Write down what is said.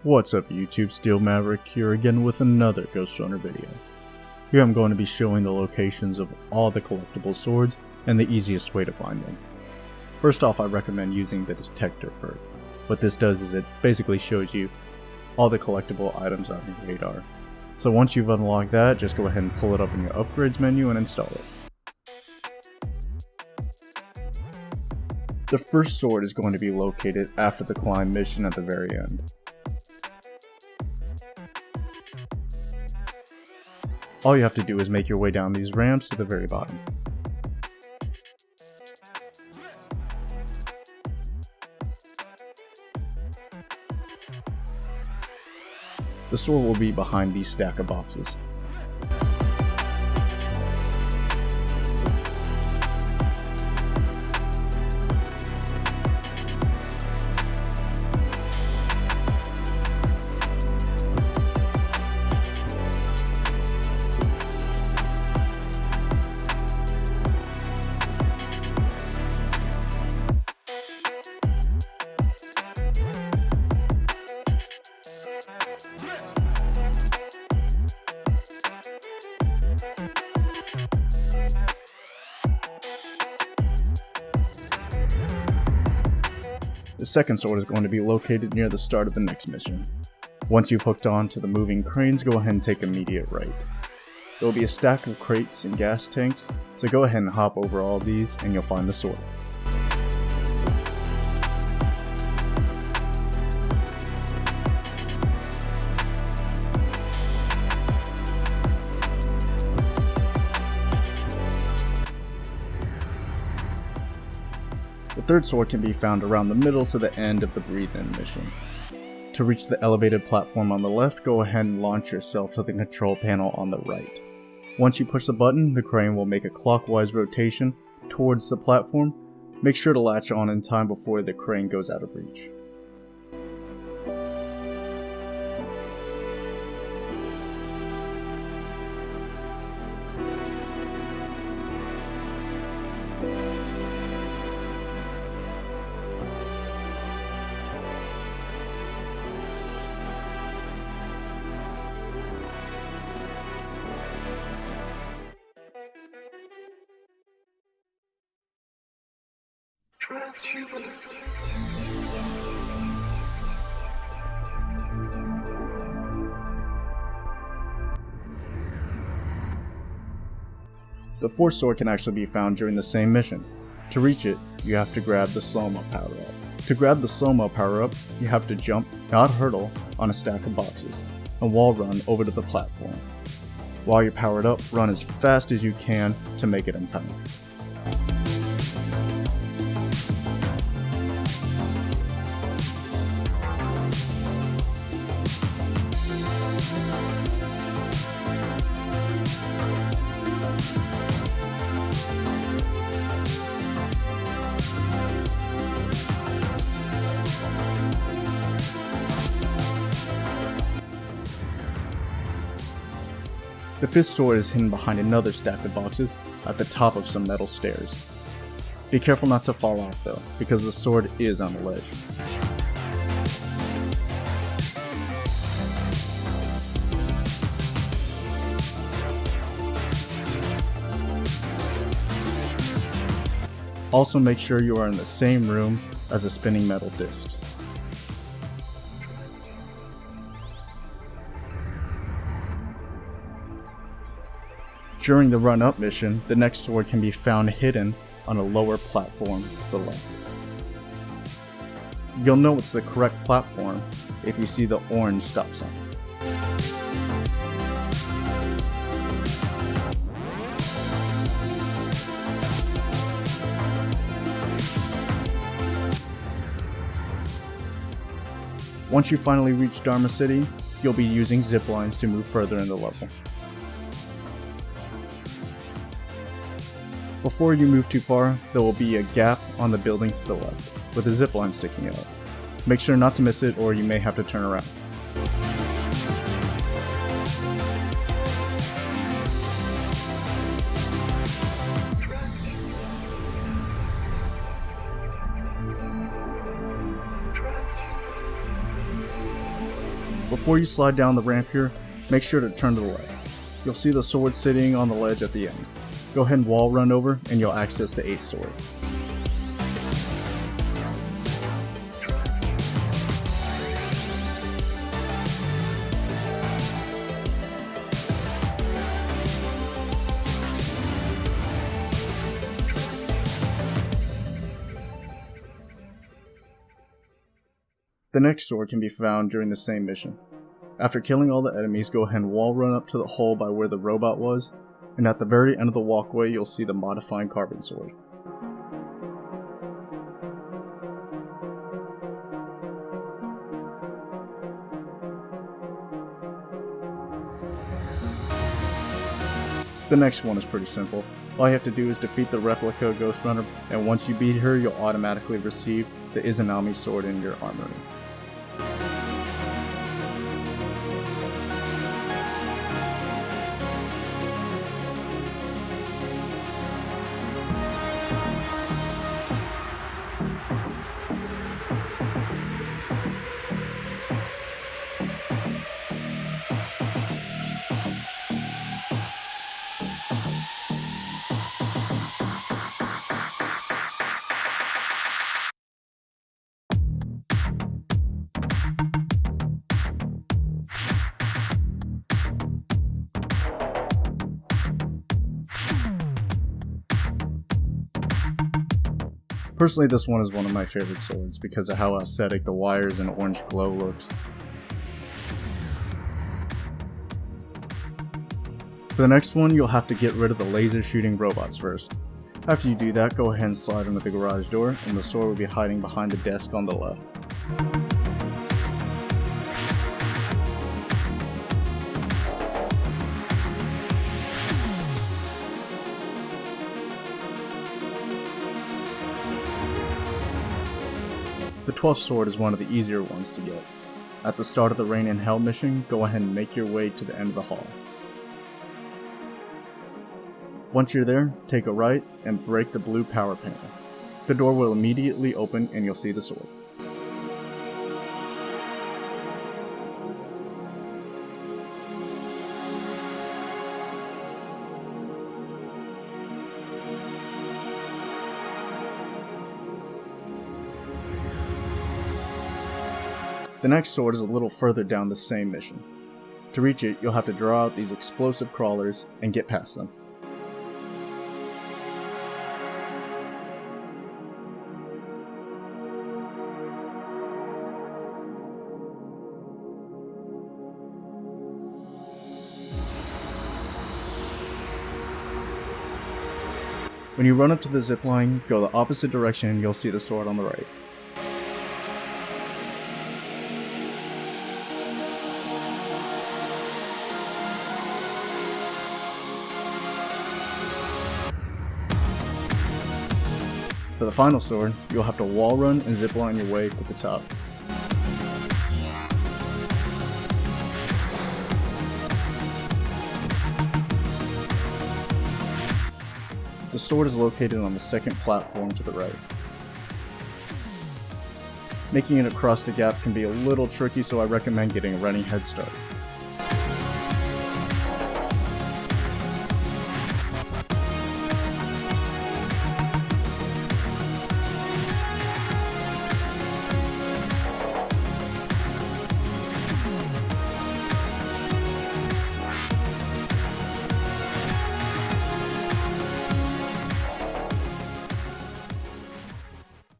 What's up YouTube, Steel Maverick here again with another Ghostrunner video. Here I'm going to be showing the locations of all the collectible swords and the easiest way to find them. First off, I recommend using the DETECTOR perk. What this does is it basically shows you all the collectible items on your radar. So once you've unlocked that, just go ahead and pull it up in your upgrades menu and install it. The first sword is going to be located after the climb mission at the very end. All you have to do is make your way down these ramps to the very bottom. The sword will be behind these stack of boxes. The second sword is going to be located near the start of the next mission. Once you've hooked on to the moving cranes, go ahead and take immediate right. There will be a stack of crates and gas tanks, so go ahead and hop over all of these and you'll find the sword. The third sword can be found around the middle to the end of the breathe-in mission. To reach the elevated platform on the left, go ahead and launch yourself to the control panel on the right. Once you push the button, the crane will make a clockwise rotation towards the platform. Make sure to latch on in time before the crane goes out of reach. The fourth sword can actually be found during the same mission. To reach it, you have to grab the slow-mo power-up. To grab the slow-mo power-up, you have to jump, not hurdle, on a stack of boxes, and wall run over to the platform. While you're powered up, run as fast as you can to make it in time. The fifth sword is hidden behind another stack of boxes at the top of some metal stairs. Be careful not to fall off though, because the sword is on the ledge. Also make sure you are in the same room as the spinning metal discs. During the run-up mission, the next sword can be found hidden on a lower platform to the left. You'll know it's the correct platform if you see the orange stop sign. Once you finally reach Dharma City, you'll be using zip lines to move further in the level. Before you move too far, there will be a gap on the building to the left, with a zipline sticking out. Make sure not to miss it or you may have to turn around. Before you slide down the ramp here, make sure to turn to the left. You'll see the sword sitting on the ledge at the end. Go ahead and wall run over and you'll access the 8th sword. The next sword can be found during the same mission. After killing all the enemies, go ahead and wall run up to the hole by where the robot was, and at the very end of the walkway you'll see the modifying carbon sword. The next one is pretty simple. All you have to do is defeat the replica Ghostrunner, and once you beat her, you'll automatically receive the Izanami sword in your armory. Personally, this one is one of my favorite swords because of how aesthetic the wires and orange glow looks. For the next one, you'll have to get rid of the laser shooting robots first. After you do that, go ahead and slide under the garage door and the sword will be hiding behind the desk on the left. The 12th sword is one of the easier ones to get. At the start of the Rain in Hell mission, go ahead and make your way to the end of the hall. Once you're there, take a right and break the blue power panel. The door will immediately open and you'll see the sword. The next sword is a little further down the same mission. To reach it, you'll have to draw out these explosive crawlers and get past them. When you run up to the zipline, go the opposite direction and you'll see the sword on the right. For the final sword, you'll have to wall run and zipline your way to the top. The sword is located on the second platform to the right. Making it across the gap can be a little tricky, so I recommend getting a running head start.